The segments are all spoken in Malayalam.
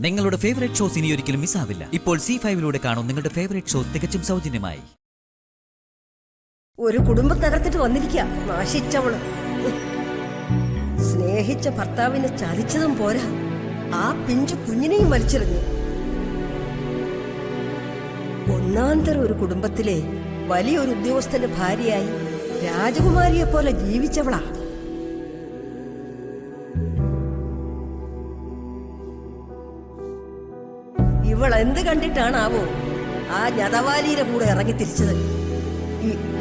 നിങ്ങളുടെ ഫേവറേറ്റ് ഷോസ് ഇനി ഒരിക്കലും മിസ്സാവില്ല. ഇപ്പോൾ C5-ലൂടെ കാണും നിങ്ങളുടെ ഫേവറേറ്റ് ഷോസ് തികച്ചും സൗജന്യമായി. ഒരു കുടുംബം തകർത്തിട്ട് വന്നിരിക്കുക നാശിച്ചവള്. സ്നേഹിച്ച ഭർത്താവിനെ ചതിച്ചതും പോരാ, ആ പിഞ്ചു കുഞ്ഞിനെയും വലിച്ചെറിഞ്ഞു. ഒന്നാന്തരം ഒരു കുടുംബത്തിലെ വലിയൊരു ഉദ്യോഗസ്ഥന്റെ ഭാര്യയായി രാജകുമാരിയെ പോലെ ജീവിച്ചവളാ. ഇവൾ എന്ത് കണ്ടിട്ടാണാവോ ആ ഞതവാലിയുടെ കൂടെ ഇറങ്ങി തിരിച്ചത്?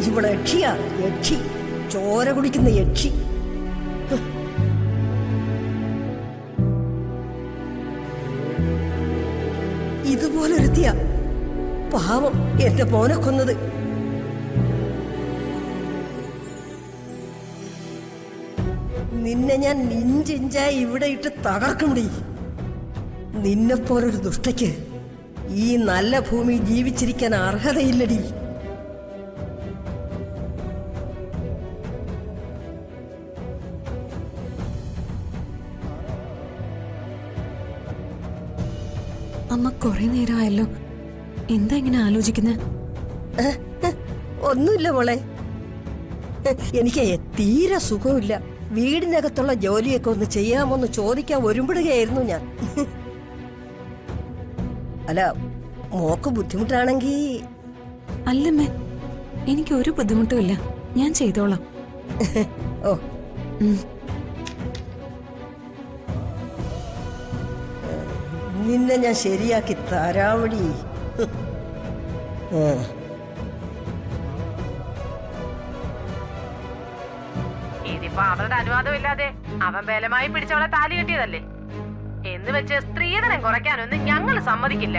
ഇവള് യക്ഷിയാ, യക്ഷി, ചോര കുടിക്കുന്ന യക്ഷി. ഇതുപോലൊരുത്തിയ പാവം എന്റെ മോനെ കൊന്നത്. നിന്നെ ഞാൻ ഇഞ്ചിഞ്ചായി ഇവിടെ ഇട്ട് തകർക്കുമുടി. നിന്നെപ്പോലൊരു ദുഷ്ടയ്ക്ക് ഈ നല്ല ഭൂമി ജീവിച്ചിരിക്കാൻ അർഹതയില്ലടി. അമ്മ കൊറേ നേരമായല്ലോ, എന്താ ഇങ്ങനെ ആലോചിക്കുന്നത്? ഒന്നുമില്ല മോളെ, എനിക്ക് തീരെ സുഖമില്ല. വീടിനകത്തുള്ള ജോലിയൊക്കെ ഒന്ന് ചെയ്യാമോന്ന് ചോദിക്കാൻ ഒരുമ്പെടുകയായിരുന്നു ഞാൻ. അല്ല, മോക്ക് ബുദ്ധിമുട്ടാണെങ്കി. അല്ലമ്മേ, എനിക്ക് ഒരു ബുദ്ധിമുട്ടുമില്ല, ഞാൻ ചെയ്തോളാം. ഓ, നിന്നെ ഞാൻ ശരിയാക്കി തരാവടി. ഇതിപ്പോ അവരുടെ അനുവാദമില്ലാതെ അവൻ ബലമായി പിടിച്ചവളെ താലി കെട്ടിയതല്ലേ എന്ന് വെച്ച് സ്ത്രീധനം കുറയ്ക്കാനൊന്നും ഞങ്ങൾ സമ്മതിക്കില്ല.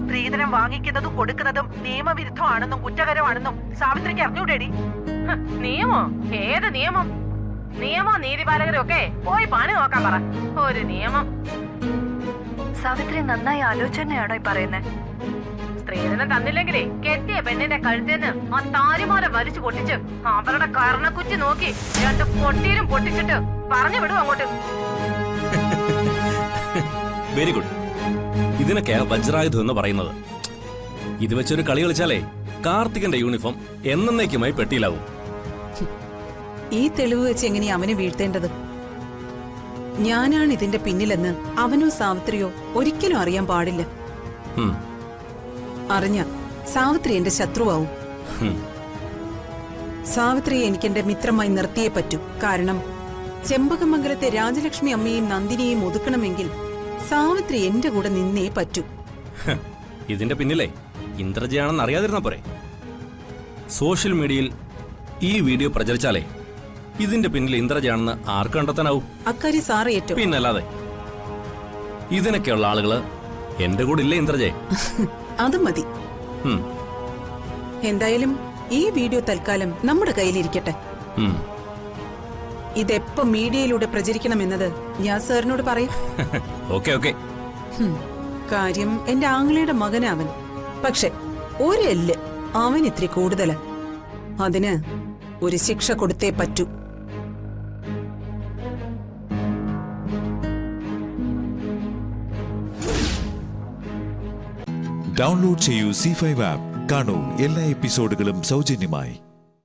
സ്ത്രീധനം വാങ്ങിക്കുന്നതും കൊടുക്കുന്നതും നിയമവിരുദ്ധമാണെന്നും കുറ്റകരമാണെന്നും സാവിത്രിക്ക് അറിഞ്ഞൂടേടി. നിയമോ? ഏത് നിയമം? നിയമോ നീതിപാലകരും ഒക്കെ പോയി പണി നോക്കാൻ പറ. ഒരു നിയമം. സാവിത്രി നന്നായി ആലോചനയാണോ ഈ പറയുന്നത്? സ്ത്രീധനം തന്നില്ലെങ്കിലേ കെട്ടിയ പെണ്ണിന്റെ കഴുത്തേന്ന് ആ താലിമാല വലിച്ചു പൊട്ടിച്ച് അവരുടെ കർണക്കുറ്റി നോക്കി 2 പൊട്ടിയിലും പൊട്ടിച്ചിട്ട് പറഞ്ഞു വിടും അങ്ങോട്ട്. Very good. ഇതിനൊക്കെ വജ്രായുധം എന്ന് പറയുന്നത്. ഇത് വെച്ചൊരു കളി കളിച്ചാലേ കാർത്തികന്റെ യൂണിഫോം എന്നേക്കുമായി പെട്ടിയിലാവും. ഈ തെളിവ് വെച്ച് എങ്ങനെയാ അവനെ വീഴ്ത്തേണ്ടത്? ഞാനാണ് ഇതിന്റെ പിന്നിലെന്ന് അവനോ സാവിത്രിയോ ഒരിക്കലും അറിയാൻ പാടില്ല. അറിഞ്ഞ സാവിത്രി എന്റെ ശത്രുവാവും. സാവിത്രിയെ എനിക്കെന്റെ മിത്രമായി നിർത്തിയേ പറ്റൂ. കാരണം ചെമ്പകമംഗലത്തെ രാജലക്ഷ്മി അമ്മയെയും നന്ദിനിയെയും ഒതുക്കണമെങ്കിൽ സാവിത്രി എന്റെ കൂടെ നിന്നേ പറ്റൂ. ഇതിന്റെ പിന്നിലെ ഇന്ദ്രജയാണെന്ന് അറിയാതിരുന്ന പോരെ? സോഷ്യൽ മീഡിയയിൽ ഈ വീഡിയോ പ്രചരിച്ചാലേ ഇതിന്റെ പിന്നിൽ ഇന്ദ്രജയാണെന്ന് ആർക്ക് കണ്ടെത്താനാവും? അക്കാര്യം സാറ് ഏറ്റു. പിന്നല്ലാതെ ഇതിനൊക്കെയുള്ള ആളുകള് എന്റെ കൂടെ ഇല്ലേ ഇന്ദ്രജയെ? അത് മതി. എന്തായാലും ഈ വീഡിയോ തൽക്കാലം നമ്മുടെ കയ്യിലിരിക്കട്ടെ. ഇതെപ്പോ മീഡിയയിലൂടെ പ്രചരിക്കണമെന്നത് ഞാൻ സാറിനോട് പറയും. Okay okay. കാര്യം എന്റെ ആങ്ങളയുടെ മകനവൻ. പക്ഷെ ഒരു എല്ല് അവൻ ഇത്തിരി കൂടുതല. അതിന് ഒരു ശിക്ഷ കൊടുത്തേ പറ്റൂ. ഡൗൺലോഡ് ചെയ്യൂ C5 ആപ്പ്. കാണൂ എല്ലാ എപ്പിസോഡുകളും സൗജന്യമായി.